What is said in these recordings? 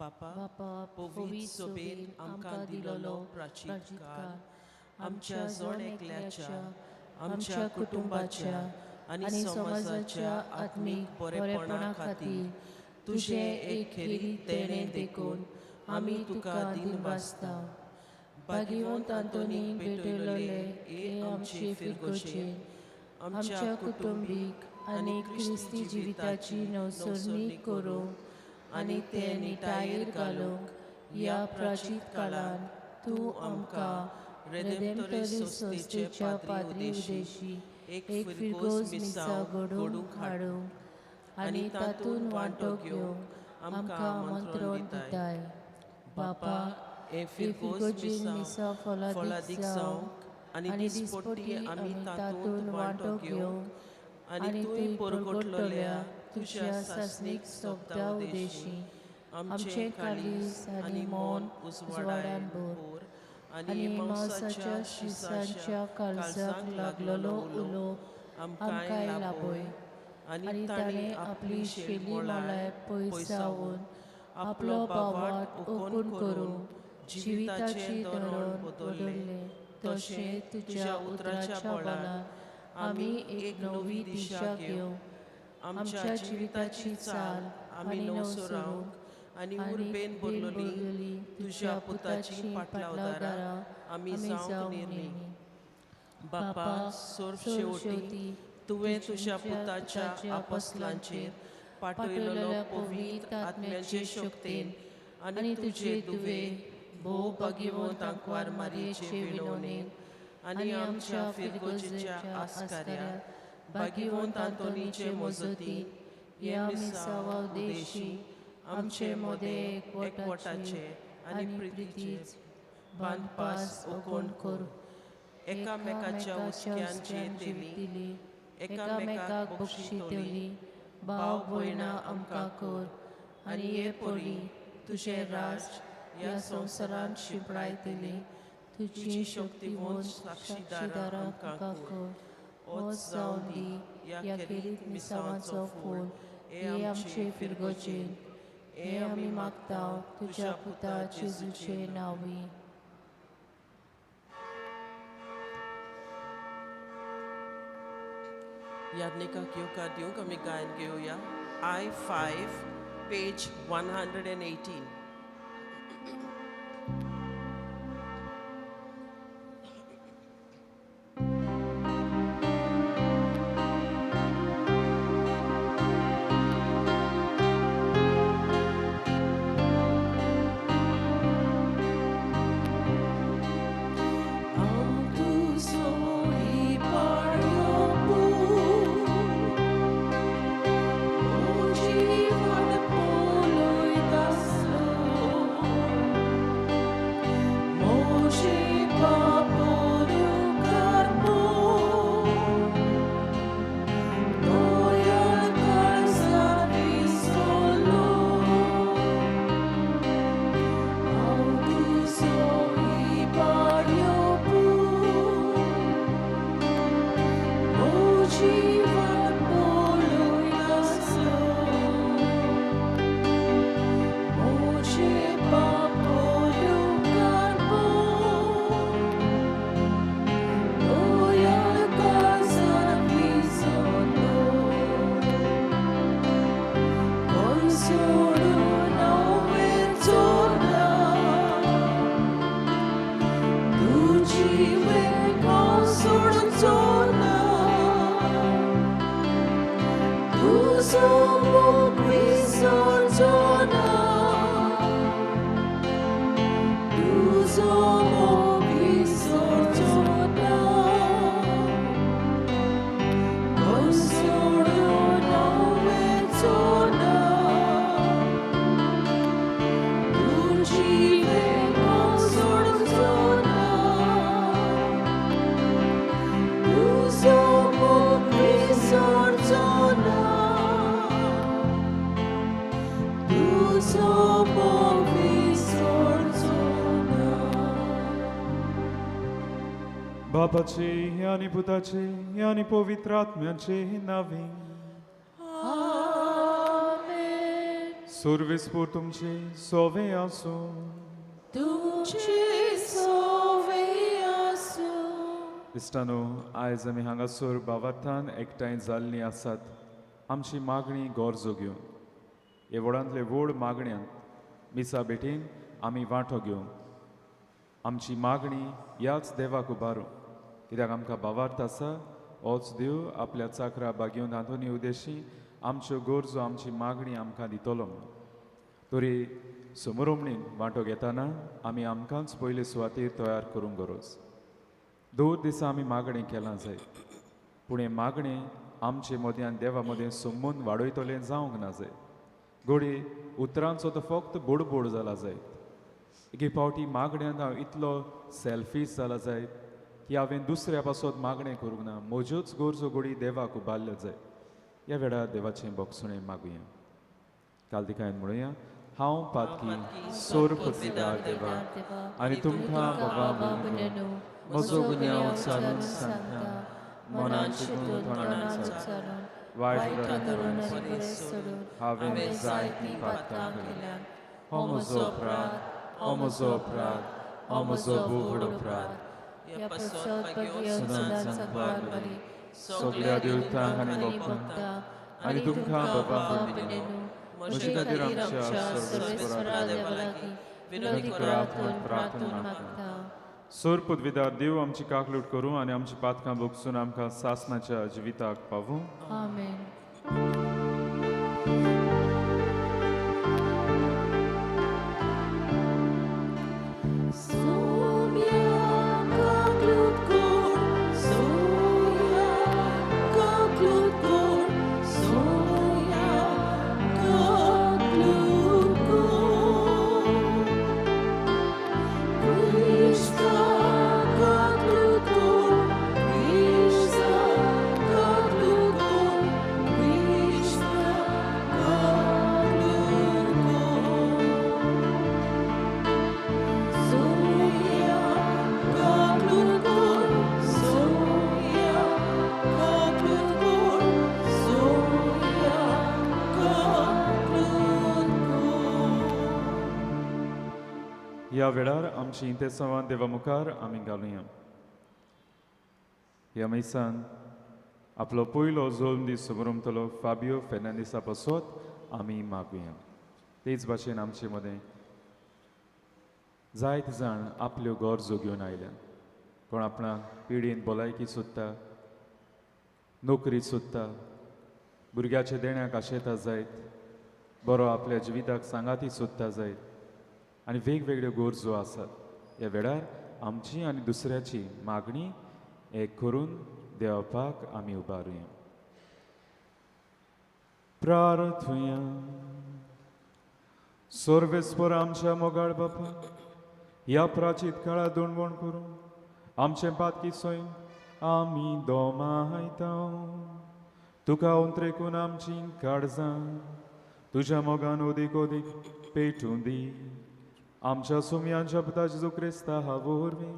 बापा पवित सोबेन आमकां दिलोलो प्राचीत काल आमच्या जण एकल्याच्या आमच्या कुटुंबाच्या आनी समाजाच्या आत्मीक बरेपणा खातीर तुझे एक खेरीत देणें देखून आमी तुका दिनवासता. भाग्यवंत आंतोनीक भेटयलोले हे आमचे फिरगोचे आमच्या कुटुंबीक आनी क्रिस्ती जिविताची नवसरणी करूंक आनी ते निटायेर घालूंक ह्या प्राचीत काळान तूं आमकां रेदेमतरी संस्थेच्या पाद्री उदेशी एक फिरगोज मिसा घडोवंक हाडूंक आनी तातूंत वांटो घेवंक आमकां आमंत्रण दिताय. बापा हे फिरगोजी मिसा फलादीक जावंक आनी दिसपट्टी आमी तातूंत वांटो घेवंक आनी तुवें परगटलोल्या तुज्या सासणीक सोबता उदेशी आमचे काळीज आनी मन उजवाडान भर आनी मांसाच्या शिसांच्या काळजाक लागलोलो उलो आमकां लाभय. आनी ताणें आपली शेली मोलाय पयसावून आपलो बावाट ओकून करून जिविताची धरण बदलले. तशें तुज्या उतराच्या बळार आमी एक नवी दिशा घेवंक आमच्या जिविताची चाल आमी नवसरूंक आनी उर्बेन भरलोली तुज्या पुताची पाटलावदारां आमी जावंक निर्णी. बापा सोर शेवटी तुवें तुज्या पुताच्या आपोस्लांचेर पाटयलोलो पवित्र आत्म्याचे शक्तीन आनी तुजे दुवे भोव भाग्यवंत आंकवार मारयेचे विनवणेन आनी आमच्या फिरगोजेच्या आस्काऱ्यात भाग्यवंत आंतोनीचे मजतीन ह्या मिसावा उदेशी आमचे मोदे एकवटाचे आनी प्रितीच बांदपास ओकोण कर. एकामेकाच्या उस्क्यान दिली एकामेकाक बक्षितली भाव भयणां आमकां कर आनी हे परी तुझे राज ह्या संवसारांत शिंपडायतली तुजी शक्तिवंत साक्षीदार आमकां कर. वच जावन दी ह्या खेरीत मिसावांचो फूल हे आमचे फिरगोचेन हे आमी मागता तुज्या पुता जेजूचे नांवी. याज्ञिकाक येवकार दिवंक आमी गायन घेवया. I5 page 118. बापाचे आणि पुताचे आणि पवित्र आत्म्याचे नावे. सर्वेस्पोर तुमचे सोवे आसो. तुझे सोवे आसो. इश्टानो, आयज आमी हांगासर भावार्थान एकठांय जाल्लीं आसात आमची मागणी गरजो घेवन. हे व्हडांतले व्हड मागण्यांत मिसा बेठीन आमी वांटो घेवंक. आमची मागणी ह्याच देवाक उबारूं, कित्याक आमकां भावार्थ आसा होच देव आपल्या चाकरा बागेवन हातूंनी उदेशी आमच्यो गरजो आमची मागणी आमकां दितलो म्हणून. तरी समोरमणीन वांटो घेतना आमी आमकांच पयले सुवातेर तयार करूंक गरज. 2 दिसां आमी मागणें केलां जाय, पूण हें मागणें आमचे मद्यान देवा मदें संबंद वाडयतलें जावंक ना जाय. घोडी उतरांचो तो फक्त बोडबोड जाला जायत. एके फावटी मागण्यांत हांव इतलो सेल्फीश जाला जायत की हांवें दुसऱ्या पासत मागणें करूंक ना. म्हज्योच गरजो घोडी देवाक उबारल्यो जाय. ह्या वेळार देवाचें बोगसणें मागुया. कालदिकायेन म्हणुया, हांव पातकी सोर पत्नीदार देवा आनी तुमकां बाबा म्हणून म्हजो गुन्यांव चालून सांगता, मनान चिंतून तोंडान चालून वायट करून हांवें जायतीं पातकां केल्यान. हो म्हजो अपराध, हो म्हजो अपराध, हो म्हजो व्हड अपराध. सगळ्या देवतांक आनी लोकांक आनी तुमकां बाबा म्हणून म्हजे खातीर आमच्या सर्वेस्परा देवा लागीं विनंती करात म्हूण प्रार्थना मागता. सोर पदवीदार देव आमची काकलूट करूं आनी आमची पातकां भोगसून आमकां सासणाच्या जिविताक पावूं. आमेन. ह्या वेळार आमची इंतेसांवां देवा मुखार आमी घालुया. ह्या मैसान आपलो पयलो जल्म दीस समोरमतलो फाबियो फेर्नांडीसा पासत आमी मागुया. तेच भाशेन आमचे मदें जायत जाण आपल्यो गरजो घेवन आयल्यात. कोण आपणाक पिडीन भलायकी सोदता, नोकरी सोदता, भुरग्याच्या देण्याक आशेता जायत, बरो आपल्या जिविताक सांगाती सोदता जायत आनी वेगवेगळ्यो गरजो आसात. ह्या वेळार आमची आनी दुसऱ्याची मागणी एक करून देवपाक आमी उबारुया. प्रार्थुया. सर्वेस्पर आमच्या मोगाळ बापा, ह्या प्राचीत काळात दोणवण करून आमचे पातकी सोयन आमी दोमायता. तुका उंत्रेकून आमची काळजां तुज्या मोगान ओदीक ओदीक पेटून दी. आमच्या सुमयांच्या पुता जेजू क्रिस्ता हा वरवीं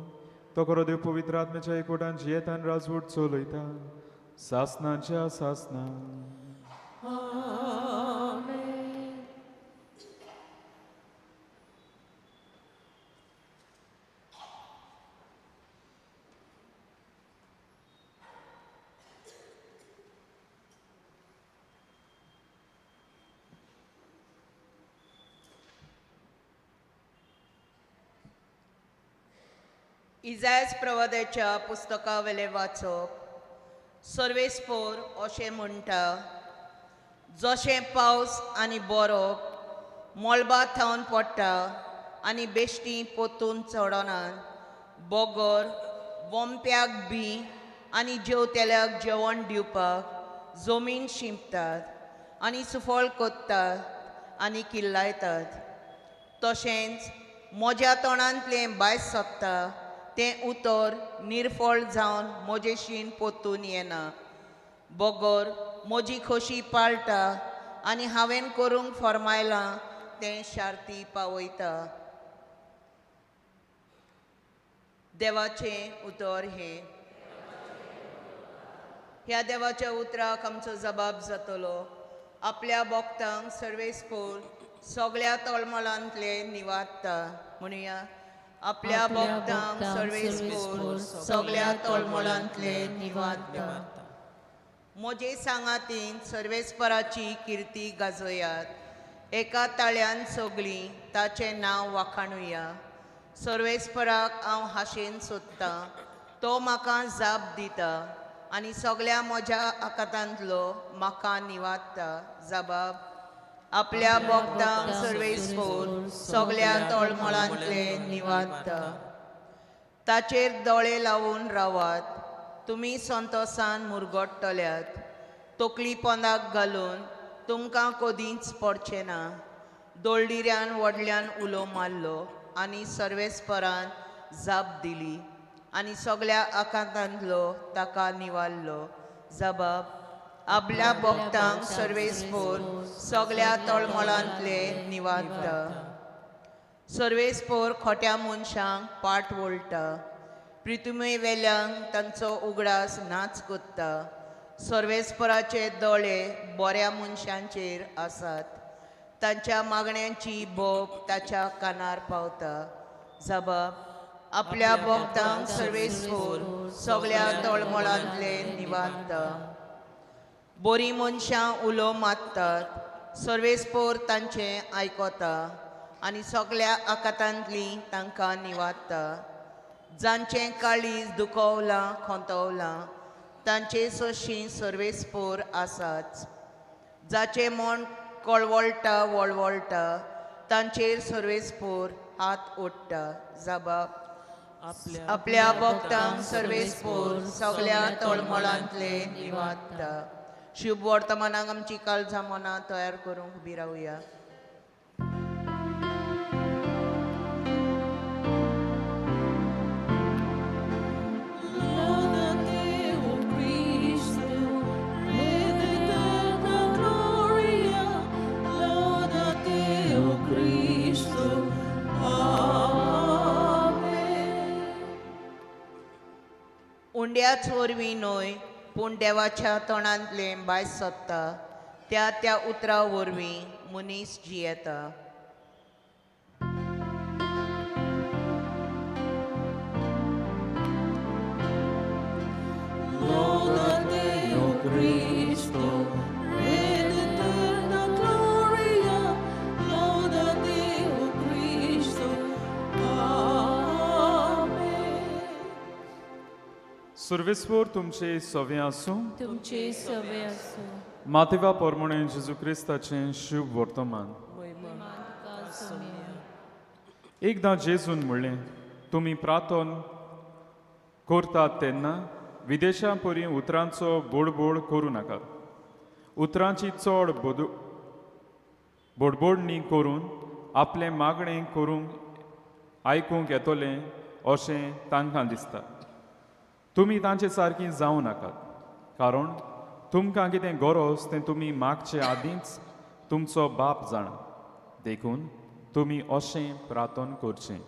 तो करो देव पवित्र आत्म्याच्या एकवटान जियेतान राजवट चलयता सासनाच्या सासना. इजायस प्रवाद्याच्या पुस्तका वेले वाचप. सर्वेस्पोर अशें म्हणटा, जशें पावस आनी बरोप मोळबा थावन पडटा आनी बेश्टी पोतून चडोनान, बोगोर वोंप्याक बी आनी जेवतेल्याक जेवण दिवपाक जमीन शिंपतात आनी सुफळ कोत्तात आनी किल्लायतात, तशेंच म्हज्या तोंडांतलें भायर सोदता तें उतर निर्फळ जावन म्हजेशीन पोतून येना. बोगोर म्हजी खोशी पाळटा आनी हांवें करूंक फरमायलां तें शार्ती पावयता. देवाचें उतर हें. ह्या देवाच्या उतराक आमचो जबाब जातलो. आपल्या भोगतांक सर्वेस्पोर सगळ्या तळमळांतले निवाडटा. म्हणुया, आपल्या भक्तांक सर्वेस्पोर सगळ्या तळमळांतले निवाडटा. म्हजे सांगातीन सर्वेस्पराची किर्ती गाजोयात. एका ताळ्यान सगळीं ताचें नांव वाखाणुया. सर्वेस्पराक हांव हाशेन सोदतां, तो म्हाका जाप दिता आनी सगळ्या म्हज्या आकांतांतलो म्हाका निवाडटा. जबाब: आपल्या भक्तांक सर्वेस्पोर सगळ्या तळमळांतले निवाडटा. ताचेर दोळे लावून रावात. तुमी संतोशान मुरगडटल्यात. तकली पोंदाक घालून तुमकां कदींच पडचें ना. दोळडिऱ्यान व्हडल्यान उलो मारलो आनी सर्वेस्परान जाप दिली आनी सगळ्या आकांतांतलो ताका निवाडलो. जबाब: आपल्या भक्तांक सर्वेस्पोर सगळ्या तळमळांतले निवाडटा. सर्वेस्पोर खोट्या मनशांक पाट वळटा. प्रितुमे वेल्यांक तांचो उगडास नाच कोत्ता. सर्वेस्पराचे दोळे बऱ्या मनशांचेर आसात. तांच्या मागण्यांची बोब ताच्या कानार पावता. जबाब: आपल्या भक्तांक सर्वेस्पोर सगळ्या तळमळांतले निवाडटा. बरी मनशां उलो मारतात. सर्वेस्पोर तांचें आयकोता आनी सगळ्या आकांतांतलीं तांकां निवाडटा. जांचें काळीज दुखवलां खोंतवलां तांचे सोशी सर्वेस्पोर आसाच. जाचें मन कळवळटा वळवळटा तांचेर सर्वेस्पोर हात ओडटा. जबाब: आपल्या भक्तांक सर्वेस्पोर सगळ्या तळमळांतले निवाडटा. शुभ वर्तमानाक आमची काळजां मनां तयार करूंक उबी रावया. उंड्याच वरवीं न्हय पूण देवाच्या तोंडांतलें भायर सरता. त्या त्या उतरा वरवीं मनीस जियेता. Loda Deo Cristo, Redentor Gloria, Loda Deo Cristo. Amen. सर्वेस्पोर तुमचे सवे आसूं. तुमचे सवे असो. मातेवा पोरमणे जेजू क्रिस्ताचें शुभ वर्तमान. तुका सौम्य. एकदां जेजून म्हणलें, तुमी प्रार्थन करतात तेन्ना विदेशां परी उतरांचो बोडबोड करूं नाका. उतरांची चड बोडबोडणी करून आपलें मागणें करूंक आयकूंक येतलें अशें तांकां दिसता. तुमी तांचे सारकीं जावं नाकात, कारण तुमकां कितें गरज तें तुमी मागचे आदींच तुमचो बाप जाणा. देखून तुमी अशें प्रार्थन करचें: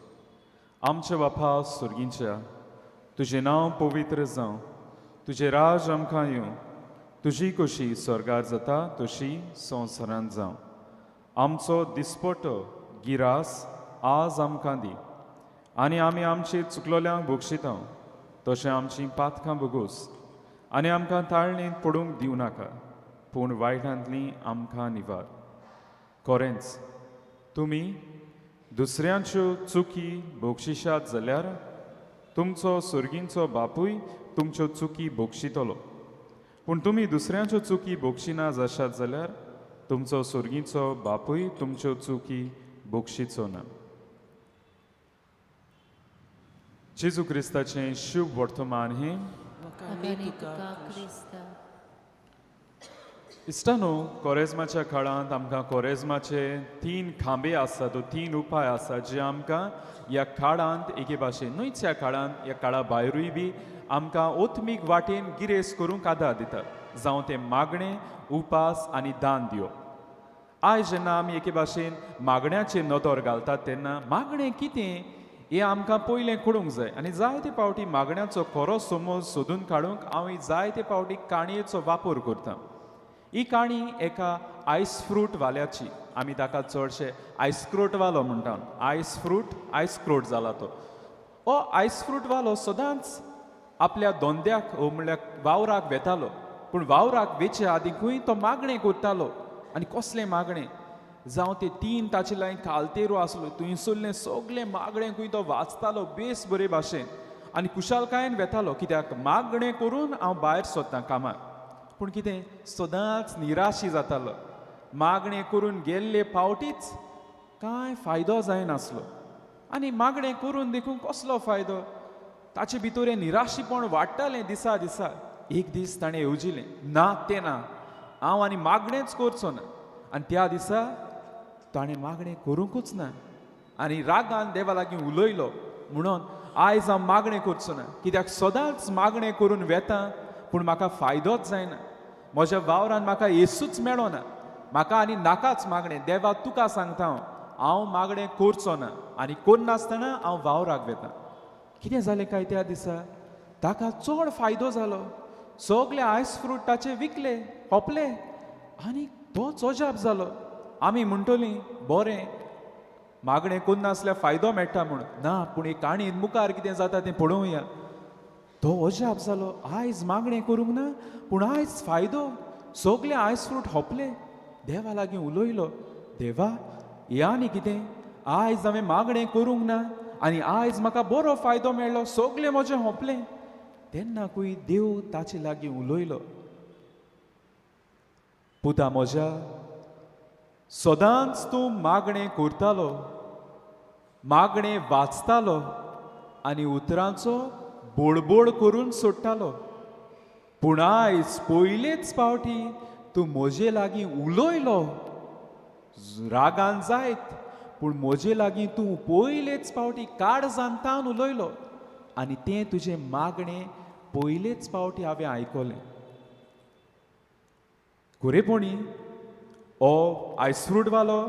आमचे बापा सुर्गींच्या, तुजें नांव पवित्र जावं, तुजें राज आमकां येवं, तुजी कशी स्वर्गार जाता तशी संवसारांत जावं. आमचो दिसपटो गिरास आज आमकां दी, आनी आमी आमची चुकलोल्यांक बक्षिता तशें आमचीं पातकां बगूस, आनी आमकां ताळणेंत पडूंक दिवं नाका, पूण वायटांतलीं आमकां निवार. खरेंच तुमी दुसऱ्यांच्यो चुकी बक्षिशात जाल्यार तुमचो सुर्गींचो बापूय तुमच्यो चुकी बक्षितलो. पूण तुमी दुसऱ्यांच्यो चुकी बक्षिना जाशात जाल्यार तुमचो सुर्गींचो बापूय तुमच्यो चुकी बक्षिचो ना. जेजू क्रिस्ताचें शुभ वर्तमान हें वखाणी तुका क्रिस्ता. इश्टानो, कोरेजमाच्या काळांत आमकां कोरेजमाचे 3 खांबे आसात, 3 उपाय आसात जे आमकां ह्या काळांत एके भाशेन न्हूच ह्या काळांत ह्या काळा भायरूय बी आमकां ओत्मीक वाटेन गिरेस्त करूंक आदार दितात, जावं तें मागणें, उपास आनी दान दिवप. आयज जेन्ना आमी एके भाशेन मागण्याचेर नदर घालतात तेन्ना मागणें कितें हें आमकां पयलें कळूंक जाय. आनी जायते फावटी मागण्याचो खरो समज सोदून काडूंक हांव जायते फावटी काणयेचो वापर करतां. ही काणी एका आयस फ्रूट वाल्याची आमी ताका चडशे आयस्क्रोट वालो म्हणटा आयस फ्रूट आयस्क्रोट जाला तो हो आयस फ्रूट वालो सदांच आपल्या धोंद्याक म्हणल्यार वावराक वेतालो पूण वावराक वेचे आदींकूय तो मागणें करतालो आनी कसलें मागणें जावं ते 3 ताचे लायन कालतेरू आसलो थंयसरलें सगलें मागणेंकूय तो वाचतालो बेस बरे भाशेन आनी कुशालकायेन वेतालो कित्याक मागणें करून हांव भायर सरतां कामाक पूण कितें सदांच निराशी जातालो मागणें करून गेल्ले फावटीच कांय फायदो जायनासलो आनी मागणें करून देखून कसलो फायदो ताचे भितर हें निराशीपण वाडटालें दिसा दिसा एक दीस ताणें येवजिलें ना तें ना हांव आनी मागणेंच करचो ना आनी त्या दिसा ताणें मागणें करूंकूच ना आनी रागान देवा लागीं उलयलो म्हणून आयज हांव मागणें करचो ना कित्याक सदांच मागणें करून वेतां पूण म्हाका फायदोच जायना म्हज्या वावरान म्हाका येसूच मेळो ना म्हाका आनी नाकाच मागणें देवा तुका सांगता हांव मागणें करचो ना आनी करनासतना हांव वावराक वेतां कितें जालें काय त्या दिसा ताका चड फायदो जालो सगळे आयस फ्रूट ताचे विकले होपले आनी तोच अजाप जालो आमी म्हणटलीं बरें मागणें करनासल्यार फायदो मेळटा म्हूण ना पूण एक काणयेन मुखार कितें जाता तें पळोवया तो अजाप जालो आयज मागणें करूंक ना पूण आयज फायदो सगळे आयस फ्रूट होपले देवा लागीं उलयलो देवा हें आनी कितें आयज हांवें मागणें करूंक ना आनी आयज म्हाका बरो फायदो मेळ्ळो सगलें म्हजें होपलें तेन्नाकूय देव ताचे लागीं उलयलो पुता म्हज्या सदांच तूं मागणें करतालो मागणें वाचतालो आनी उतरांचो बोडबोड करून सोडटालो पूण आयज पयलेच फावटी तूं म्हजे लागीं उलयलो रागान जायत पूण म्हजे लागीं तूं पयलेच फावटी काळजांतान उलयलो आनी तें तुजें मागणें पयलेच फावटी हांवें आयकलें खरेपणी हो आयस्फ्रूट वालो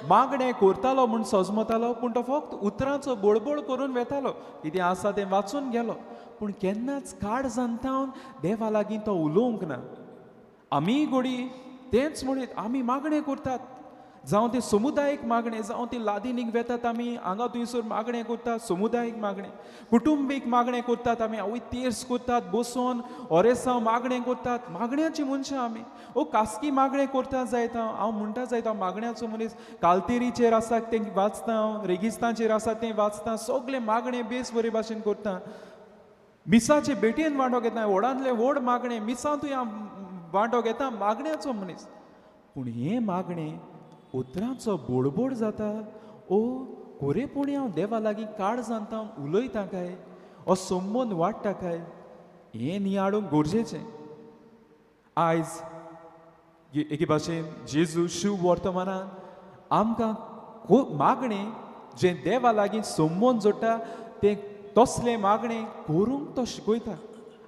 मागणें करतालो म्हूण सजमतालो पूण तो फक्त उतरांचो बोडबोड करून वेतालो कितें आसा तें वाचून गेलो पूण केन्नाच काळजांतावन देवा लागीं तो उलोवंक ना आमी घोडी तेंच म्हणीत आमी मागणें करतात जावं ते समुदायीक मागणें जावं ती लादीनीक वेतात आमी हांगा थंयसर मागणें करतात समुदायीक मागणें कुटुंबीक मागणें करतात आमी आवय तेर्स करतात बसोन ओरेसांव मागणें करतात मागण्याची मनशां आमी ओ खासगी मागणें करता जायत हांव म्हणटा जायत हांव मागण्याचो मनीस कालतेरीचेर आसा तें वाचता रेगिस्तांचेर आसा तें वाचता सगलें मागणें बेस बरे भाशेन करता मिसाचे बेटयेन वांटो घेता व्हडांतले व्हड मागणें मिसांतूय हांव वांटो घेता मागण्याचो मनीस पूण हें मागणें उतरांचो बोडबोड जाता ओ खरेपणी हांव देवा लागीं काळजांतावन उलयता काय हो संबंद वाडटा काय हें नियाळूंक गरजेचें आयज एके भाशेन जेजू शिव वर्तमानान आमकां मागणें जें देवा लागीं संबंद जोडटा तें तसलें मागणें करूंक तो शिकयता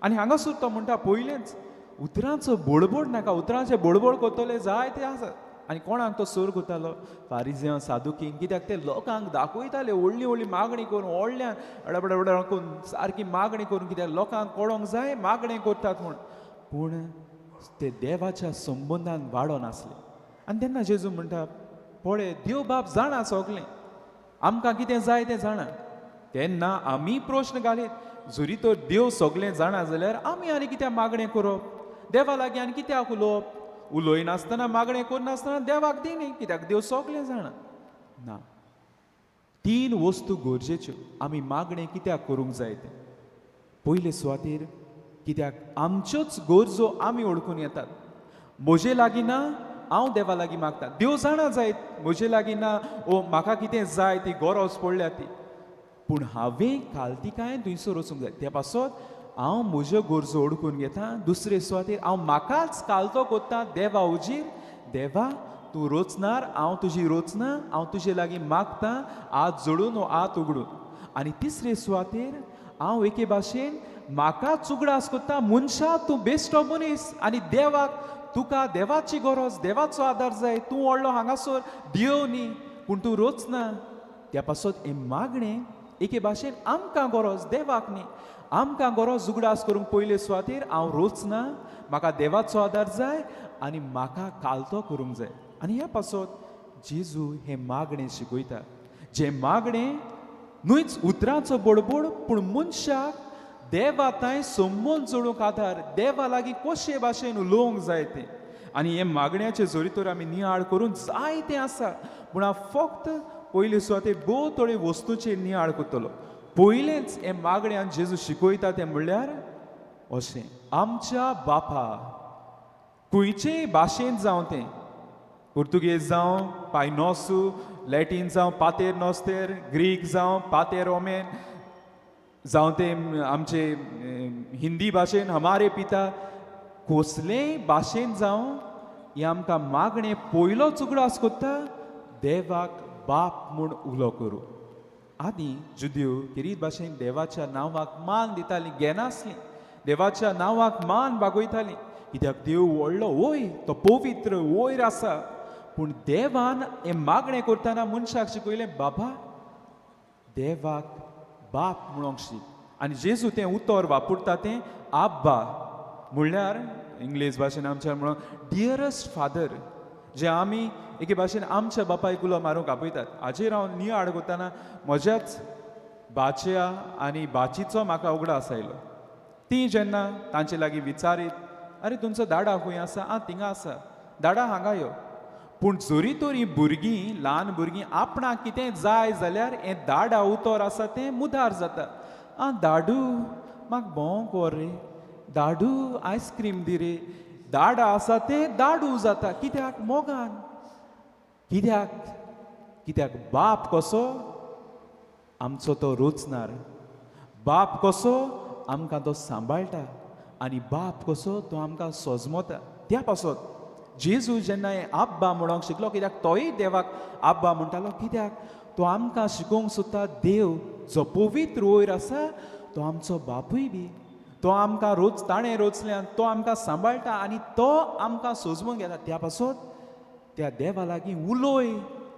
आनी हांगासर तो म्हणटा पयलेंच उतरांचो बोडबोड नाका उतरांचे बोडबोड करतले जायते आसात आनी कोणाक तो सर करतालो फारिजियां सादुकींक कित्याक ते लोकांक दाखयताले व्हडली व्हडली मागणी करून व्हडल्यान अडबडबड करून सारकी मागणी करून कित्याक लोकांक कळोंक जाय मागणें करतात म्हूण पूण ते देवाच्या संबंदान वाडो नासले आनी तेन्ना जेजू म्हणटा पळय देव बाप जाणा सगलें आमकां कितें जाय तें जाणा तेन्ना आमी प्रश्न घालीत जरी तर देव सगलें जाणा जाल्यार आमी आनी कित्याक मागणें करप देवा लागीं आनी कित्याक उलोवप उलयनासतना मागणें करनासतना देवाक दी न्ही कित्याक देव सगलें जाणा ना 3 वस्तू गरजेच्यो आमी मागणें कित्याक करूंक जाय तें पयले सुवातेर कित्याक आमच्योच गरजो आमी ओळखून येतात म्हजे लागीं ना हांव देवा लागीं मागता देव जाणा जायत म्हजे लागीं ना ओ म्हाका कितें जाय ती गरज पडल्या ती पूण हांवें कालतिकायेन थंयसर वचूंक जाय त्या पासत हांव म्हज्यो गरजो ओळखून घेता दुसरे सुवातेर हांव म्हाकाच कालतो कोत्ता देवा उजीर देवा तूं रोचनार हांव तुजी रोचना हांव तुजे लागीं मागतां हात जोडून वो हात उगडून आनी तिसरे सुवातेर हांव एके भाशेन म्हाकाच उगडास कोत्ता मनशा तूं बेश्टो मनीस आनी देवाक तुका देवाची गरज देवाचो आदार जाय तूं व्हडलो हांगासर देव न्ही पूण तूं रोचना त्या पासत हें मागणें एके भाशेन आमकां गरज देवाक न्ही आमकां गरज उगडास करूंक पयले सुवातेर हांव रोचना म्हाका देवाचो आदार जाय आनी म्हाका कालतो करूंक जाय आनी ह्या पासत जेजू हे मागणें शिकयता जे मागणें न्हूच उतरांचो बडबड पूण मनशाक देवा तांय संबंद जोडूंक आदार देवा लागीं कशे भाशेन उलोवंक जाय तें आनी हे मागण्याचे जोरी आमी नियाळ करून जायतें आसा पूण हांव फक्त पयले सुवातेर भोव थोडे वस्तूंचेर नियाळ करतलो पयलेंच हे मागण्यान जेजू शिकयता तें म्हणल्यार अशें आमच्या बापा खंयचेय भाशेन जावं तें पुर्तुगेज जावं पायनोसू लॅटीन जावं पातेर नोस्तेर ग्रीक जावं पातेर रोमेन जावं ते आमचे हिंदी भाशेन हमारे पिता कसलेय भाशेन जावं हे आमकां मागणें पयलोच उगडास कोत्ता देवाक बाप म्हूण उलो करूं आदी जुद्यो किरीत भाशेन देवाच्या नांवाक मान दितालीं घेनासलीं देवाच्या नांवाक मान बागयतालीं कित्याक देव व्हडलो वयर तो पवित्र वयर आसा पूण देवान हें मागणें करतना मनशाक शिकयलें बाबा देवाक बाप म्हणूंक शीक आनी जेजू तें उतर वापरता तें आब्बा म्हणल्यार इंग्लीश भाशेन आमच्या म्हणून डियरस्ट फादर जे आमी एके भाशेन आमच्या बापायक उलो मारूंक आपयतात हाजेर हांव नियाळ करतना म्हज्याच बाच्या आनी बाचीचो म्हाका उगडास आयलो ती जेन्ना तांचे लागीं विचारीत अरे तुमचो दाडा खंय आसा आं थिंगा आसा दाडा हांगा यो पूण जोरी तर ही भुरगीं ल्हान भुरगीं आपणाक कितें जाय जाल्यार हें दाडा उतर आसा तें मुदार जाता आं दाडू म्हाका भोंवंक व्हर रे दाडू आयस्क्रीम दी रे दाडा आसा तें दाडू जाता कित्याक मोगान कित्याक कित्याक बाप कसो आमचो तो रोचणार बाप कसो आमकां तो सांबाळटा आनी बाप कसो तो आमकां सोजमोता त्या पासत जेजू जेन्ना हें आब्बा म्हणूंक शिकलो कित्याक तोय देवाक आब्बा म्हणटालो कित्याक तो आमकां शिकोवंक सोदता देव जो पवित्र वयर आसा तो आमचो बापूय बी तो आमकां रोज ताणें रोचल्यान तो आमकां सांबाळटा आनी तो आमकां सोजमून घेता त्या पासत त्या देवा लागीं उलोय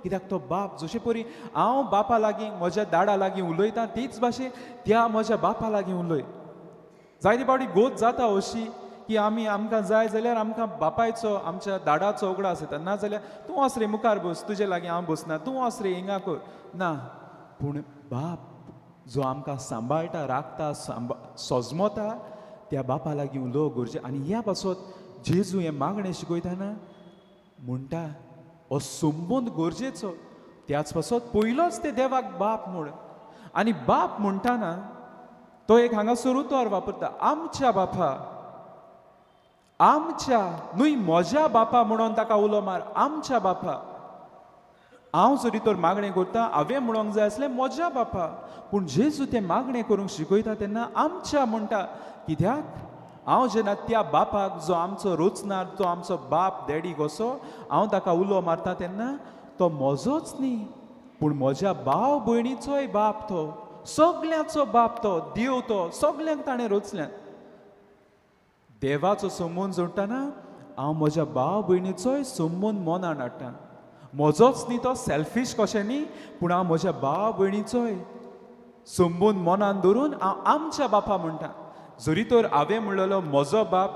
कित्याक तो बाप जशे परी हांव बापा लागीं म्हज्या दाडा लागीं उलयतां तीच भाशेन त्या म्हज्या बापा लागीं उलय जायते फावटी गोत जाता अशी की आमकां जाय जाल्यार आमकां बापायचो आमच्या दाडाचो उगडास येता ना जाल्यार तूं वच रे मुखार बस तुजे लागीं हांव बसना तूं वच रे हिंगा कर ना पूण बाप जो आमकां सांबाळटा राखता सोजमोता त्या बापा लागीं उलोवंक गरजे आनी ह्या पासत जेजू हें मागणें शिकयतना म्हणटा हो संबंद गरजेचो त्याच पासत पयलोच ते देवाक बाप म्हूण आनी बाप म्हणटाना तो एक हांगासर उतर वापरता आमच्या बापा आमच्या न्हय म्हज्या बापा म्हणून ताका उलो मार आमच्या बापा हांव जरी तर मागणें करता हांवें म्हणूंक जाय आसलें म्हज्या बापा पूण जेजू तें मागणें करूंक शिकयता तेन्ना आमच्या म्हणटा कित्याक हांव जेन्ना त्या बापाक जो आमचो रोचणार तो आमचो बाप डॅडी कसो हांव ताका उलो मारता तेन्ना तो म्हजोच न्ही पूण म्हज्या भाव भयणीचोय बाप तो सगल्यांचो बाप तो देव तो सगल्यांक ताणें रोचल्यान देवाचो संबंद जोडटाना हांव म्हज्या भाव भयणीचोय संबंद मनान हाडटा म्हजोच न्ही तो सेल्फीश कशें न्ही पूण हांव म्हज्या भाव भयणीचोय संबंद मनान धरून हांव आमच्या बापा म्हणटा जरी तर हांवें म्हणलेलो म्हजो बाप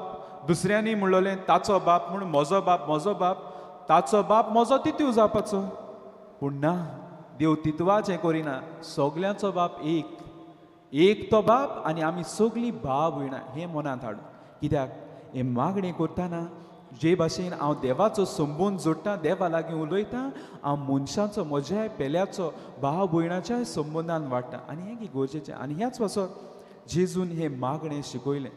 दुसऱ्यांनी म्हणलेलें ताचो बाप म्हूण म्हजो बाप ताचो बाप म्हजो तितू जावपाचो पूण ना देव तितवाचें करिना सगल्यांचो बाप एक तो बाप आनी आमी सगळीं भाव भयणां हें मनांत हाडून कित्याक हें मागणें करतना जे भाशेन हांव देवाचो संबंद जोडटा देवा लागीं उलयतां हांव मनशाचो म्हज्याय पेल्याचो भाव भयणाच्याय संबंदान वाडटा आनी हें की गरजेचें आनी ह्याच पासत जेजून हें मागणें शिकयलें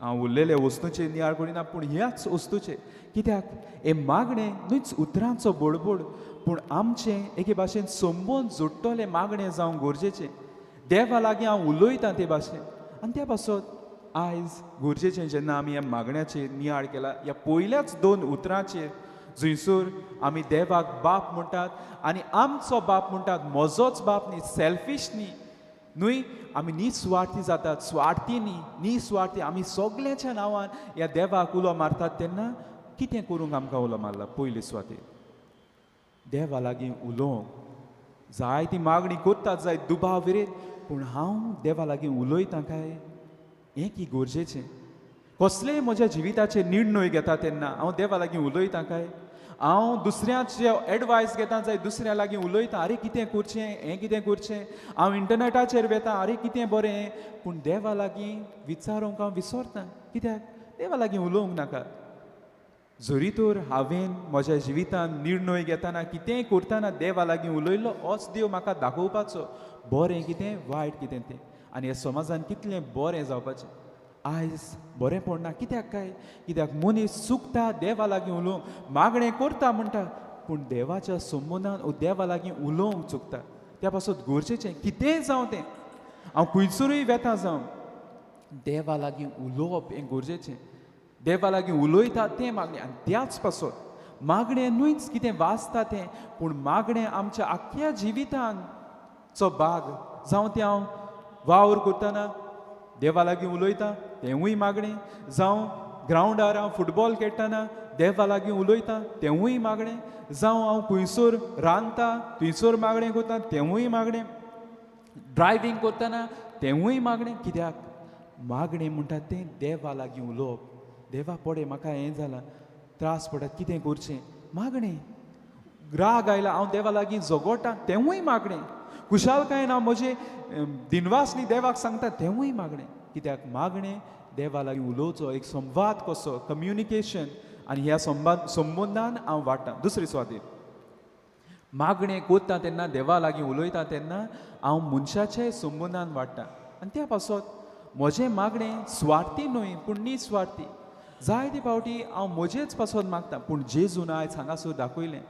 हांव उरलेले वस्तूंचेर नियाळ करिना पूण ह्याच वस्तूचेर कित्याक हें मागणें न्हूच उतरांचो बडबड पूण आमचें एके भाशेन संबंद जोडटलें मागणें जावंक गरजेचें देवा लागीं हांव उलयतां ते भाशेन आनी त्या पासत आयज गरजेचें जेन्ना आमी ह्या मागण्याचेर नियाळ केला ह्या पयल्याच 2 उतरांचेर जंयसर आमी देवाक बाप म्हणटात आनी आमचो बाप म्हणटात म्हजोच बाप न्ही सेल्फीश न्हय आमी निस्वार्थी जातात स्वार्थी न्ही निस्वार्थी आमी सगल्यांच्या नांवान ह्या देवाक उलो मारतात तेन्ना कितें करूंक आमकां उलो मारला पयले सुवातेर देवा लागीं उलोवंक जाय ती मागणी करतात जाय दुबाव विरेत पूण हांव देवा लागीं उलयतां काय हें की गरजेचें कसलेय म्हज्या जिविताचे निर्णय घेता तेन्ना हांव देवा लागीं उलयतां काय हांव दुसऱ्याचे एडवायस घेता जाय दुसऱ्या लागीं उलयता अरे कितें करचें हें कितें करचें हांव इंटरनेटाचेर वेता अरे कितें बरें पूण देवा लागीं विचारूंक हांव विसरता कित्याक देवा लागीं उलोवंक नाका जरी तर हांवें म्हज्या जिवितांत निर्णय घेतना कितेंय करतना देवा लागीं उलयलो होच देव म्हाका दाखोवपाचो बरें कितें वायट कितें तें आनी ह्या समाजान कितलें बरें जावपाचें आयज बरें पडना कित्याक काय कित्याक मनीस चुकता देवा लागीं उलोवंक मागणें करता म्हणटा पूण देवाच्या संबंदान देवा लागीं उलोवंक चुकता त्या पासून गरजेचें कितेंय जावं तें हांव खंयसरूय वेता जावं देवा लागीं उलोवप हें गरजेचें देवा लागीं उलयता तें मागणें आनी त्याच पासून मागणें न्हूच कितें वाचता तें पूण मागणें आमच्या आख्ख्या जिवितांचो भाग जावं तें हांव वावर करतना देवा लागीं उलयता तेंवूय मागणें जावं ग्रावंडार हांव फुटबॉल खेळटना देवा लागीं उलयता तेंवूय मागणें जावं हांव खंयसर रांदता थंयसर मागणें करता तेंवूय मागणें ड्रायव्हींग करतना तेंवूय मागणें कित्याक मागणें म्हणटा तें देवा लागीं उलोवप देवा पडे म्हाका हें जालां त्रास पडत कितें करचें मागणें राग आयला हांव देवा लागीं झगडटां तेंवूय मागणें खुशालकायेन हांव म्हजे दिनवासनी देवाक सांगता तेंवूय मागणें कित्याक मागणें देवा लागीं उलोवचो एक संवाद कसो कम्युनिकेशन आनी ह्या संबंदान हांव वाडटां दुसरी सुवातेर मागणें कोत्ता तेन्ना देवा लागीं उलयता तेन्ना हांव मनशाचे संबंदान वाडटां आनी त्या पासून म्हजें मागणें स्वार्थी न्हय पूण निस्वार्थी जायते फावटी हांव म्हजेच पासून मागता पूण जेजून आयज हांगासर दाखयलें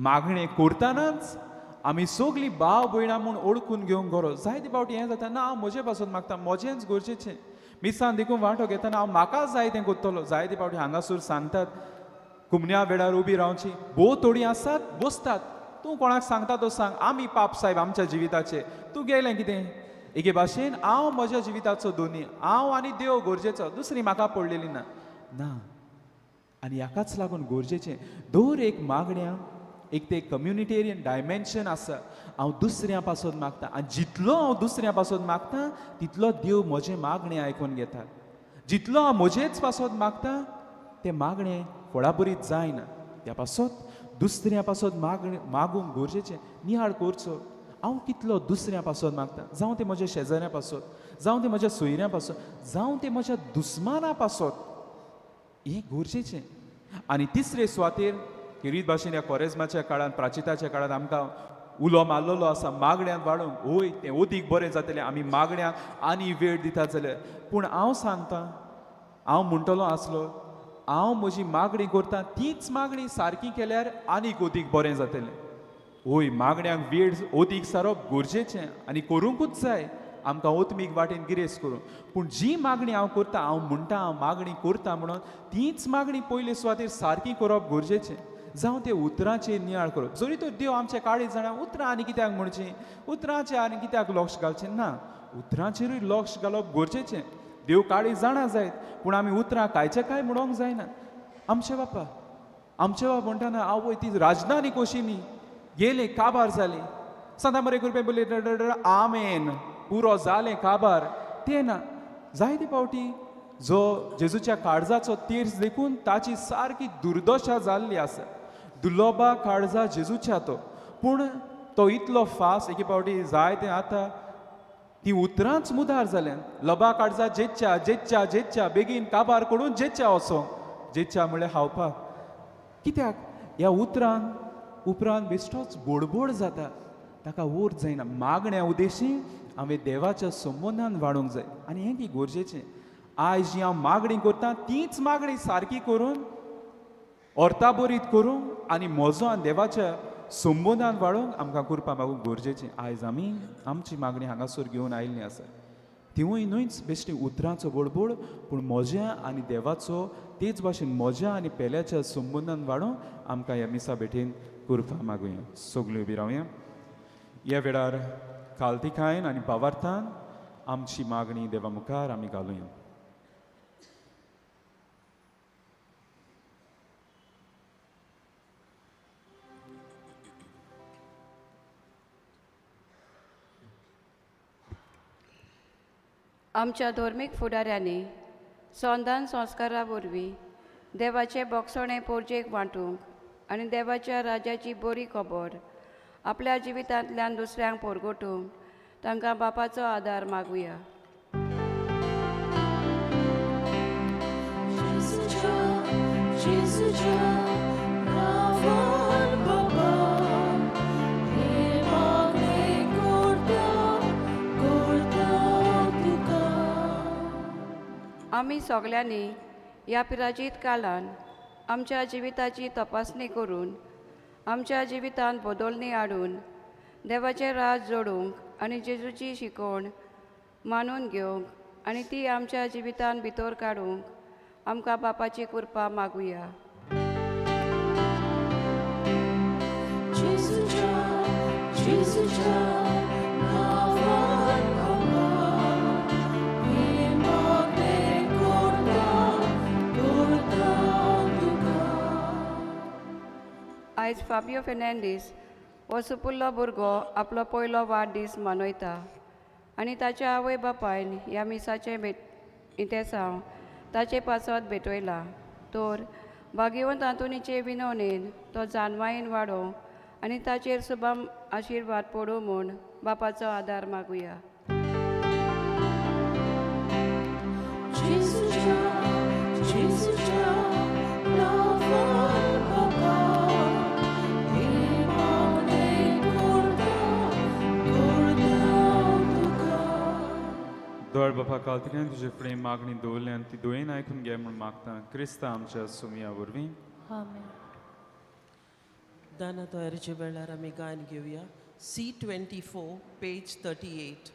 मागणें करतनाच आमी सगळीं भाव भयणां म्हूण ओळखून घेवंक गरज जायते फावटी हें जाता ना हांव म्हजे पासून मागता म्हजेंच गरजेचें मिसान देखून वांटो घेतना हांव म्हाकाच जाय तें करतलो जायते फावटी हांगासर सांगतात कुमन्या वेळार उबी रावची भोव थोडीं आसात बसतात तूं कोणाक सांगता तो सांग आमी पाप साहेब आमच्या जिविताचे तूं गेलें कितें एके भाशेन हांव म्हज्या जिविताचो दोनी हांव आनी देव गरजेचो दुसरी म्हाका पडलेली ना ना आनी हाकाच लागून गरजेचें दर एक मागण्या एक ते कम्युनिटेरियन डायमेन्शन आसा हांव दुसऱ्या पासून मागता आनी जितलो हांव दुसऱ्या पासून मागता तितलो देव म्हजें मागणें आयकून घेता जितलो हांव म्हजेच पासून मागता तें मागणें फळाबरीत जायना त्या पासून दुसऱ्या पासून मागूंक गरजेचें नियाळ करचो हांव कितलो दुसऱ्या पासून मागता जावं ते म्हज्या शेजाऱ्या पासून जावं ते म्हज्या सोयऱ्या पासून जावं ते म्हज्या दुस्माना पासून हें गरजेचें आनी तिसरे सुवातेर किरीत भाशेन ह्या कोरेजमाच्या काळांत प्राचिताच्या काळांत आमकां उलो मारलेलो आसा मागण्यांत वाडोवंक वय तें ओदीक बरें जातलें आमी मागण्यांक आनी वेळ दितात जाल्यार पूण हांव सांगतां हांव म्हणटलो आसलो हांव म्हजी मागणी करतां तीच मागणी सारकी केल्यार आनीक ओदीक बरें जातलें वय मागण्यांक वेळ ओदीक सारप गरजेचें आनी करूंकूच जाय आमकां ओतमीक वाटेन गिरेस्त करून पूण जी मागणी हांव करतां हांव म्हणटा हांव मागणी करतां म्हणून तीच मागणी पयले सुवातेर सारकी करप गरजेचें जावं ते उतरांचेर नियाळ करप जरी तर देव आमचे काळी जाणां उतरां आनी कित्याक म्हणचीं उतरांचेर आनी कित्याक लक्ष घालचें ना उतरांचेरूय लक्ष घालप गरजेचें देव काळी जाणा जायत पूण आमी उतरां कांयचें काय म्हणोंक जायना आमचे बापा म्हणटाना आवय ती राजधानी कशी न्ही गेले काबार जाली सदां बरें करपी बोले आमेन पुरो जालें काबार तें ना जायते फावटी जो जेजूच्या काळजाचो तीर्थ देखून ताची सारकी दुर्दशा जाल्ली आसा दुलोबा काळजा जेजूच्या तो पूण तो इतलो फास्ट एके फावटी जाय तें आतां ती उतरांच मुदार जाल्यात लोबा काळजा जेच्या बेगीन काबार करून जेच्या वचो जेच्या म्हळ्यार खावपाक कित्याक ह्या उतरान उपरांत बेश्टोच बोडबोड जाता ताका उर्त जायना मागण्या उद्देशी हांवें देवाच्या संबंदान वाडोवंक जाय आनी हें की गरजेचें आयज जी हांव मागणी करतां तीच मागणी सारकी करून अर्थाबरीत करूंक आनी म्हजो आनी देवाच्या संबंदान वाडोवंक आमकां करपा मागूंक गरजेचें आयज आमी आमची मागणी हांगासर घेवन आयिल्लीं आसा तिवूय न्हूच बेश्टी उतरांचो बडबड पूण म्हज्या आनी देवाचो तेच भाशेन म्हज्या आनी पेल्याच्या संबंदान वाडोवंक आमकां ह्या मिसा भेटेन करपा मागुया सगळीं उबी रावया ह्या वेळार खालतिकायेन आनी भावार्थान आमची मागणी देवा मुखार आमी घालुया आमच्या धर्मीक फुडाऱ्यांनी संदान संस्कारा वरवीं देवाचे बोगसणे पोरजेक वांटूंक आनी देवाच्या राजाची बरी खबर आपल्या जिवितांतल्यान दुसऱ्यांक पोरगोटूंक तांकां बापाचो आदार मागुया. आमी सगल्यांनी ह्या पिराजीत काळान आमच्या जिविताची तपासणी करून आमच्या जिवितांत बदलणी हाडून देवाचें राज जोडूंक आनी जेजूची शिकवण मानून घेवंक आनी ती आमच्या जिवितांत भितर काडूंक आमकां बापाची कृपा मागुया. आयज फाबियो फेर्नांडीस हो सुपुल्लो भुरगो आपलो पयलो वाडदीस मनयता आनी ताच्या आवय बापायन ह्या मिसाचें इतेसांव ताचे पासत भेटयला. तर भाग्यवंत आंतोनीचे विनवणेन तो जानवायेन वाडो आनी ताचेर शुभम आशिर्वाद पडूं म्हूण बापाचो आदार मागुया. दोळ बापा कालतक्यान तुजे फुडें मागणी दवरली आनी ती दोयेन आयकून घे म्हूण मागता क्रिस्ता आमच्या सुमया वरवीं. आमेन. दाना तयारीच्या वेळार आमी गायन घेवया. C24 page 38.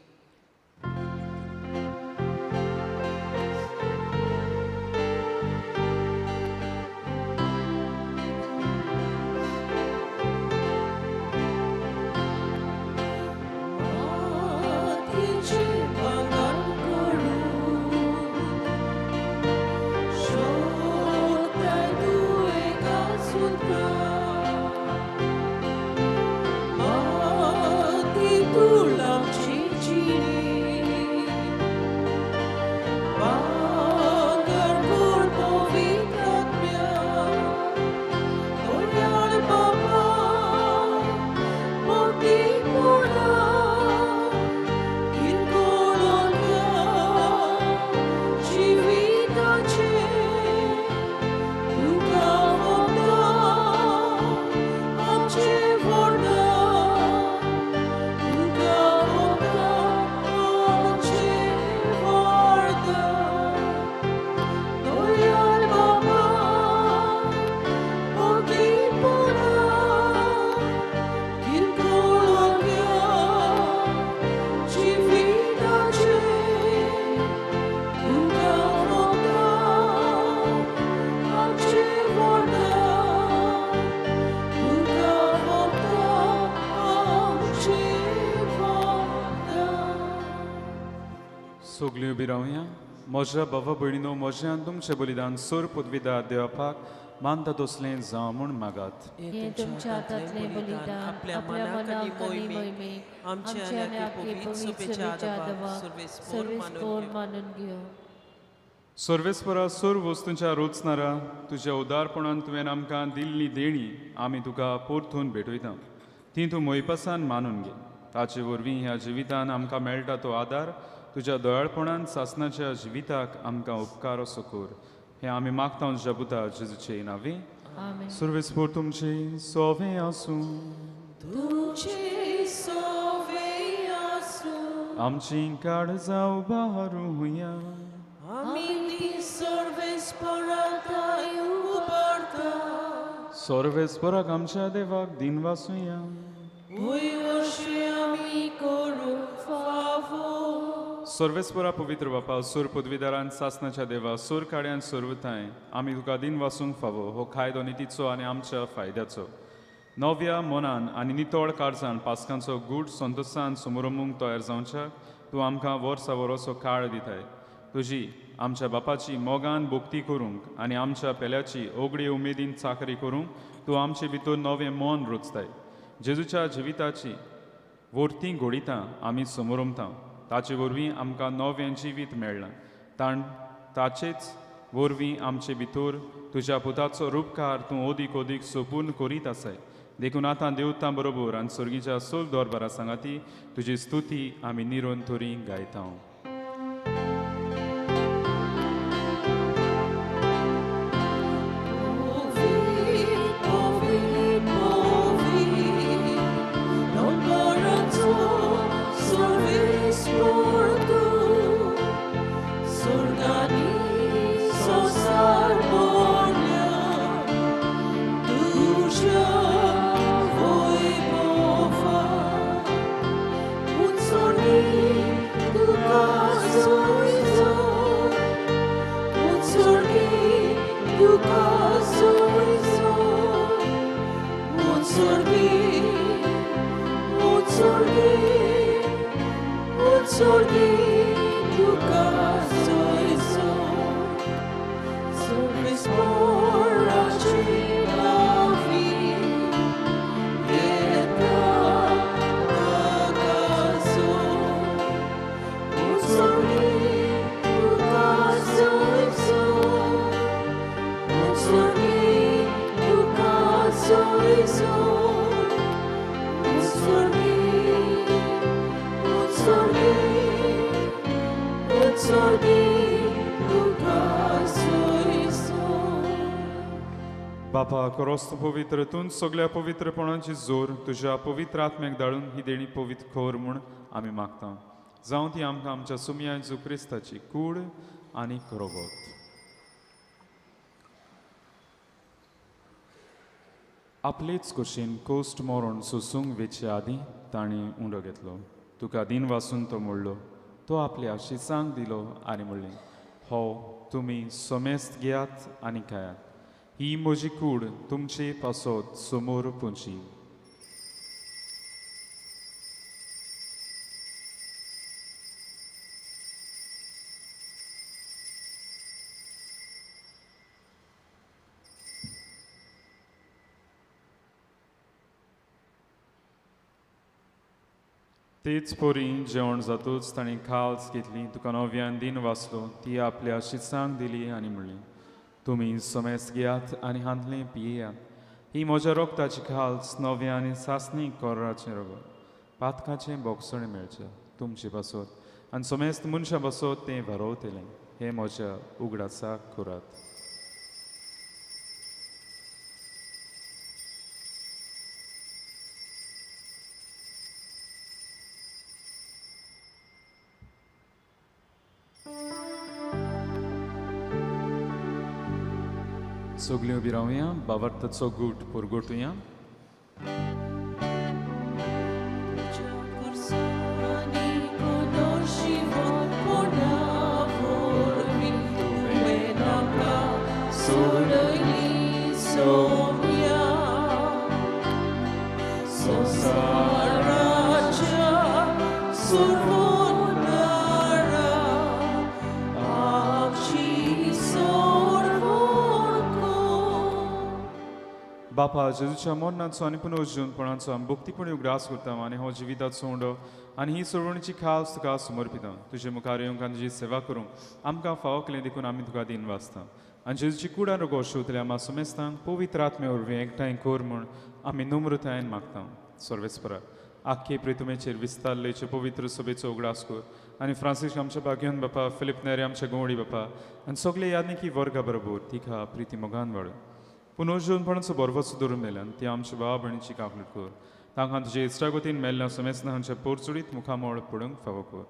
सगळीं उबी रावया. म्हज्या भावा भयणीनो, म्हज्यान तुमचें बलिदान सोर पदवीदार देवापाक मानता तसलें जावं म्हूण मागात. हे तुमच्या हातांतलें बलिदान आपल्या मनाक आनी मोहिमे आमचे आनी आपले पवित्र सभेच्या आदवा सर्वेस्पोर मानून घेव. सर्वेस्परा सोर वस्तूंच्या रोचणारा तुज्या उदारपणान तुवें आमकां दिल्ली देणी आमी तुका परतून भेटयता. ती तूं मोयपासान मानून घे. ताचे वरवीं ह्या जिवितान आमकां मेळटा तो आदार तुज्या दयाळपणान सासणाच्या जिविताक आमकां उपकार असो कर. हें आमी मागता तुज्या पुता जेजूचे नांवी. आमेन. सर्वेस्पोर तुमचे सोवें आसूं. तुझे सोवे आसूं आमची काळजां उबारूया. आमी ती सर्वेस्परांताय उबारता. सर्वेस्पराक आमच्या देवाक दिन वासुया. होय वर्षे आमी करूं फावो. सर्वेस्परा पवित्र बापा, सोर पदवीदारान सासणाच्या देवा, सोर काड्यान सोरवताय आमी तुका दिन वासूंक फावो. हो कायदो नितीचो आनी आमच्या फायद्याचो. नव्या मनान आनी नितळ काळजान पासकांचो गूढ संतोसान समोरमूंक तयार जावच्या तूं आमकां वर्सा वरोसो काळ दिताय. तुजी आमच्या बापाची मोगान भोक्ती करूंक आनी आमच्या पेल्याची ओगडी उमेदीन चाकरी करूंक तूं आमचे भितर नवें मन रुचताय. जेजूच्या जिविताची वर्ती घोडिता आमी समोरमता. ताचे वरवीं आमकां नवें जिवीत मेळ्ळां. ताचेच वरवीं आमचे भितर तुज्या पुताचो रूपकार तूं ओदीक ओदीक सोपून करीत आसाय देखून आतां देवतां बरोबर आनी सर्गीच्या सोल दरबारा सांगाती तुजी स्तुती आमी निरोन तोरी गायता बापा खरोस्त पवित्र तूं सगळ्या पवित्रपणाची जोर तुज्या पवित्र आत्म्याक धाडून ही देणी पवित्र खोर म्हूण आमी मागता जावं ती आमकां आमच्या सुमया जेजू क्रिस्ताची कूड आनी रोगोत आपलेच कुशीन कोस्ट मोरण सोसूंक वेचे आदीं ताणें उंडो घेतलो तुका दिन वासून तो म्हणलो तो आपल्या शिसांक दिलो आनी म्हणलें हो तुमी सोमेस्त घेयात आनी खायात ही म्हजी कूड तुमचे पासत समोर पोंची तेच पोरी जेवण जातूच ताणें खाल्स घेतली तुका नव्यान दिन वाचलो ती आपल्या शिसांक दिली आनी म्हणली तुमी सोमेस्त घेयात आनी हांतलें पियेयात ही म्हज्या रोगताची खाल्स नव्या आनी सासणी कोर्राचें रोगो पातकाचें बोगसणें मेळचें तुमचे पासत आनी सोमेस्त मनशा पासत तें वारोवतलें हें म्हज्या उगडासाक करात सगळ्यो उबी रावया बावार्थाचो गूट पुरगोटुया बापा जेजूच्या मरणाचो आनी पुनर्जीवनपणाचो आमी भक्तीपणी उगडास करता आनी हो जिविताचो उंडो आनी ही सोडवणीची खास तुका समर्पिता तुजे मुखार येवंक आनी तुजी सेवा करूंक आमकां फावो केलें देखून आमी तुका दिन वाचता आनी जेजूची कुडार गोश्टुतल्या आमा सुमेस्तांक पवित्र आत्मे वरवीं एकठांय कर म्हूण आमी नम्रतायेन मागता सर्वेस्परा आख्खे प्रितुमेचेर विस्तारलेचे पवित्र सभेचो उगडास कर आनी फ्रांसीस आमच्या भाग्यवन बापा फिलिप नेरे आमच्या गोवडी बापा आनी सगळे यादनिकी वर्गा बरोबर तिका प्रिती मोगान वाड पुनर्जीवनपणाचो बरवचो धरून मेल्यान ती आमच्या भावा भयणीची काकूट कर तांकां तुजे इश्टागोतीन मेल्ल्या सुमेस्तां हांच्या पोरचुडीत मुखामोळ पडूंक फावो कर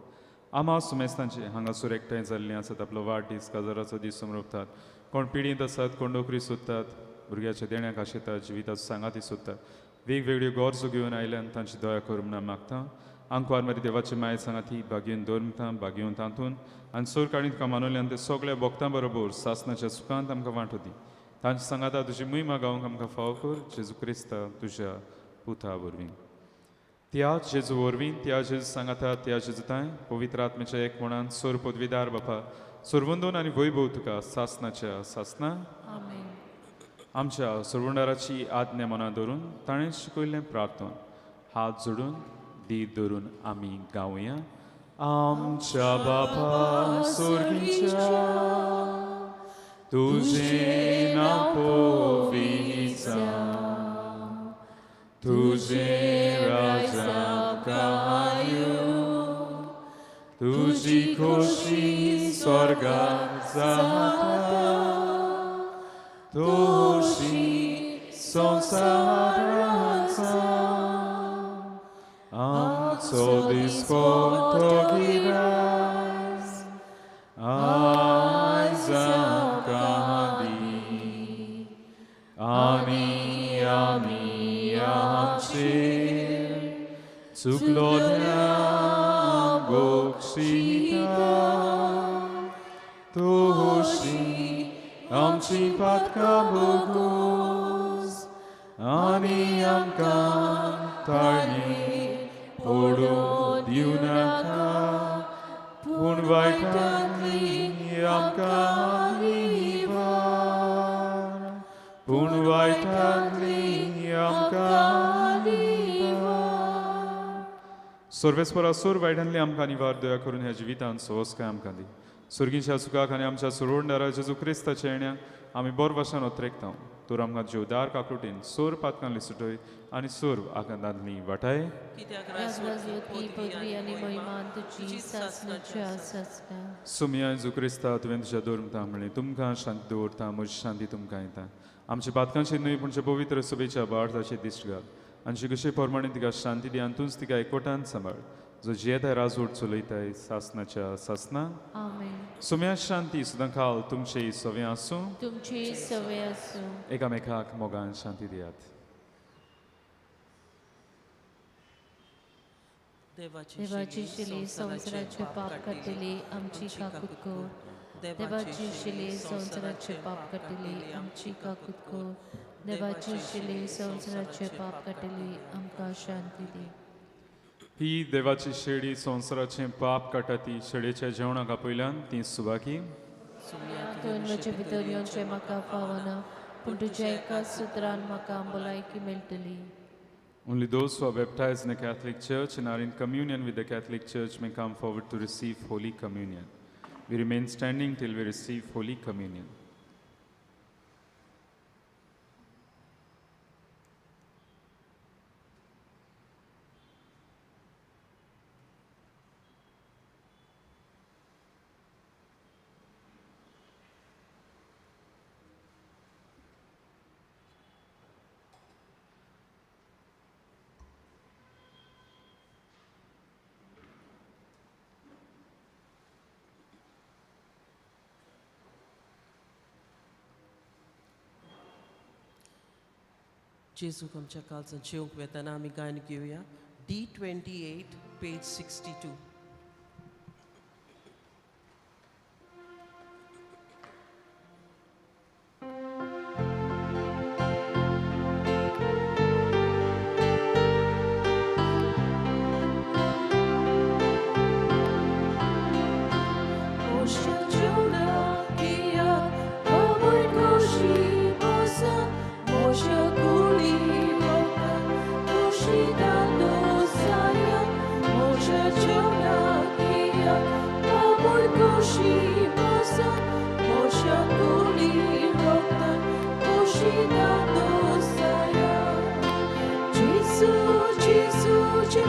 आमा सुमेस्तांचे हांगासर एकठांय जाल्लीं आसात आपलो वाडदीस काजाराचो दीस समरपतात कोण पिडींत आसात कोण नोकरी सोदतात भुरग्याच्या देण्याक आशेतात जिविताचो सांगाती सोदतात वेगवेगळ्यो गरजो घेवन आयल्यान तांची दया कर म्हूण मागता आंकवार मारी देवाची माय सांगाती भाग्येन दवरता भाग्येवन तातून आनी सोर काडीन तुका मानवल्यान ते सगळ्या भक्तां बरोबर सासणाच्या सुखांत आमकां वांटोदी तांचे सांगाता तुजी महिमा गावंक आमकां फावो कर जेजू क्रिस्ता तुज्या पुता वरवीं त्या जेजू वरवीं त्या जेजू सांगाता त्या जेजूताय पवित्र आत्म्याच्या एक मनान सोर पदवीदार बापा सोरवंदोन आनी वैभव तुका सासणाच्या सासना आमच्या सोरवंडाराची आज्ञा मना धरून ताणें शिकयल्लें प्रार्थन हात जोडून दीत धरून आमी गावया आमच्या बापा सोर्गीच्या तुझे नाव पोविचा, तुझे राजा कायू, तुझी खोशी स्वर्गात जाता, तोशी संसाराचा आमचो दिसपट्टो गिरास आयज आमकां दी, आनी आमी आमचेर चुकलोल्यांक बोगशिता, तोशी आमची पातकां बोगूस आनी आमकां ताळणी पडूं दिवं नाका, पूण वायटांतली आमकां निवार, पूण वायटांतली आमकां निवार. सर्वेस्परा सोर वायटांतली आमकां निवार दया करून ह्या जिवितांत सोवस्काय आमकां दी. सुर्गीच्या सुखाक आनी आमच्या सुरोडणारा जेजू क्रिस्ताच्या येण्या आमी बोर भाशेन ओत्रेकता. तूर आमकां जेवदार काकुटीन सोर पातकांतली सुटय आनी सोर आकांतांतली वाटाय. कित्याक राजवती पदवी आनी महिमान तुजी सासणाच्या सासना. सुमया जेजू क्रिस्ता तुवें तुज्या दवरता म्हणलें तुमकां शांती दवरता, म्हजी शांती तुमकां येता. आमच्या पातकांची न्हय पूण पवित्र सभेच्या बाळाचे दिश्ट घाल आनी कशे प्रमाणे तिका शांती दी आनी तूंच तिका एकवटान सांबाळ, जो जियेताय राजवट चलयताय सासनाच्या सासना. आमेन. सुम्या शांती सदां काल तुमचे सवे आसूं. तुमची सवय आसूं. एकामेकाक मोगान शांती दियात. देवाची शिले संवसाराचे पाप काटिले आमची काकूत कोर. देवाची शिले संवसाराचे पाप काटिले आमची काकूत कोर. देवाची शिले संवसाराचे पाप काटिले आमकां शांती दी. ही देवाची शेळी संवसाराचें पाप काटाती शेळयेच्या जेवणाक पयल्यान ती सुवाकी. तुवें म्हजे भितर येवचें म्हाका फावना, पूण तुज्या एकाच सुत्रान म्हाका भलायकी मेळटली. Only those who are baptized in the Catholic Church and are in communion with the Catholic Church may come forward to receive Holy Communion. We remain standing till we receive Holy Communion. जेजूक आमच्या काळजांत जेवंक वेताना आमी गायन घेवया. D28 page 62. Gesù, Gesù, ci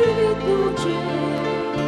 riduce.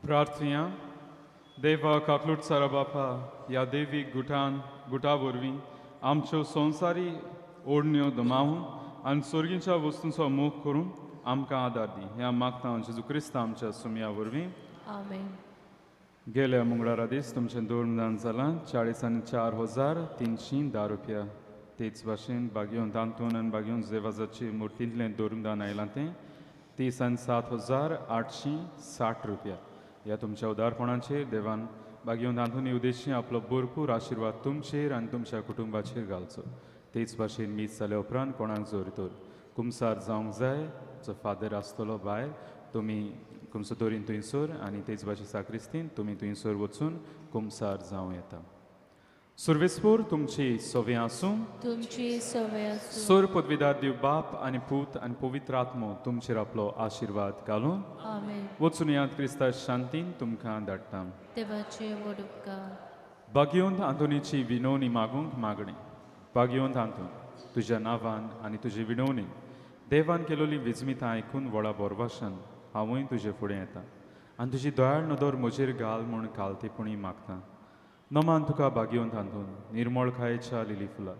प्रार्थया देवा काकलूट सारा बापा ह्या देवीक गुटा वरवीं आमच्यो संवसारी ओडण्यो दमावून आनी सर्गीच्या वस्तूंचो मोग करून आमकां आदार दी ह्या मागता जेजू क्रिस्त आमच्या सुमया वरवीं आमेन. गेल्या मंगळारा दीस तुमचें धोरणदान जालां 40,0310 रुपया. तेच भाशेन बागयोन तांतून आनी बागयोन जेवाजाची मुर्तींतलें धोरणदान आयलां तें 30,07,860 रुपया. ह्या तुमच्या उदारपणाचेर देवान बागयोन तांतून उद्देशी आपलो भरपूर आशिर्वाद तुमचेर आनी तुमच्या कुटुंबाचेर घालचो. तेच भाशेन मीत जाल्या उपरांत कोणाक जोर कुमसार जावंक जाय जो फादर आसतलो भायर तुमी कुमसो दोरीन थंयसर आनी तेच भाशेन साक्रिस्तीन तुमी थंयसर वचून कुमसार जावं येता. सुर्वेस्पोर तुमची सोवे आसूं. तुमची सवय आसूं. सोर पदवीदार दिव बाप आनी पूत आनी पवित्र आत्मो तुमचेर आपलो आशिर्वाद घालून आमेन. वचून याद क्रिस्ता शांतीन तुमकां धाडटा. देवाचे व्हड उपकार. बागयोन आंतोनीची विनवणी मागूंक मागणी. बागयोन तांतून तुज्या नांवान आनी तुजे विनवणेन देवान केलोली विजमितां आयकून व्हडा बोरवाशान हांवूय तुजे फुडें येता आनी तुजी दोयाळ नदर म्हजेर घाल म्हूण कालतेपणी मागता. नमान तुका बागयोन तांतून निर्मळकायेच्या लिली फुलां.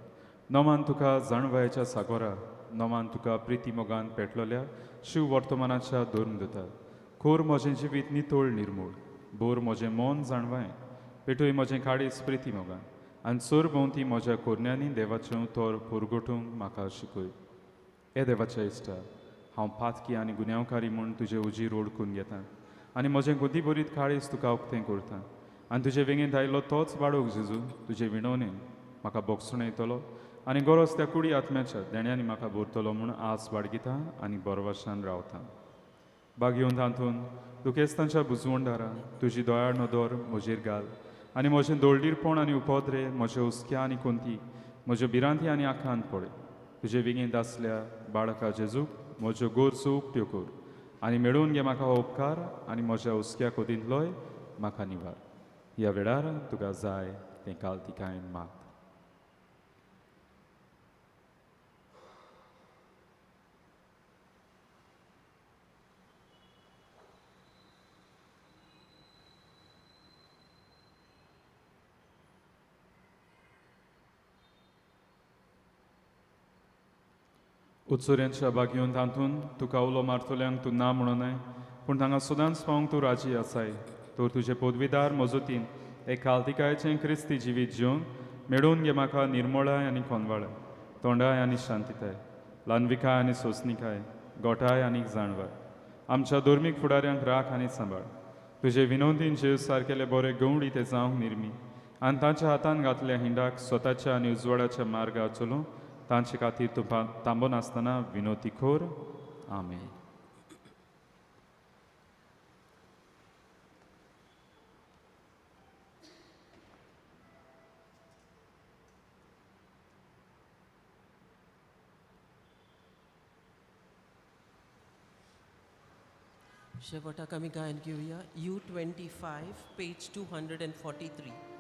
नमान तुका जाणवयाच्या सागोरा. नमान तुका प्रिती मोगान पेटलोल्या शिव वर्तमानाच्या धोरण दिता. खोर म्हजें जिवीत नितोळ निर्मूळ. बोर म्हजें मौन जाणवाय. पेटूय म्हजें काळीज प्रिती मोगान आनी चोर भोंवती म्हज्या कोरण्यांनी देवाचें तोर पुरगोटूंक म्हाका शिकय. हे देवाच्या इश्टा हांव पातकी आनी गुन्यांवकारी म्हूण तुजें उजीर ओळखून घेता आनी म्हजें गोदी बरीत काळीज तुका उक्तें करता आनी तुजे वेगेंत आयिल्लो तोच बाळूक जेजू तुजे विणवणेन म्हाका बोगसून येतलो आनी गरज त्या कुडी आत्म्याच्या देण्यांनी म्हाका भरतलो म्हूण आस बाळगिता आनी बरवाशान रावता. बागयोन तांतून दुखेस्तांच्या बुजवणदारा तुजी दोयाळ नदर म्हजेर घाल आनी म्हजें दोळडीरपण आनी उपद्रे म्हज्या हुस्क्या आनी कोंती म्हज्यो भिरांती आनी आखांत पळय. तुजे विंगेंत आसल्या बाळका जेजूक म्हज्यो गोरजो उक्त्यो कर आनी मेळून घे म्हाका हो उपकार आनी म्हज्या हुस्क्या कोंतींतलोय म्हाका निवार. ह्या वेळार तुका जाय तें कालतिकायेन माग. उत्सुऱ्यांच्या बागयोन तांतून तुका उलो मारतल्यांक तूं ना म्हणून पूण तांकां सदांच पावंक तूं राजी आसाय. तर तुजे पदवीदार मजतीन एक कालतिकायेचें क्रिस्ती जिवीत जिवन मेळून घे म्हाका निर्मळाय आनी खोनवाळाय, तोंडाय आनी शांतीताय, ल्हानविकाय आनी सोंसणीकाय, गोठाय आनी जाणवाय. आमच्या धर्मीक फुडाऱ्यांक राख आनी सांबाळ. तुजे विनोदीन जेव सारकेले बरे गवंडी ते जावंक निर्मी आनी तांच्या हातान घातल्या हिंडाक स्वताच्या आनी उजवाडाच्या मार्गार चलूंक तांचे खातीर तूं तांबून आसतना विनोती खोर. आमेन. शेवटाक आमी गायन घेवया U25 पेज 243.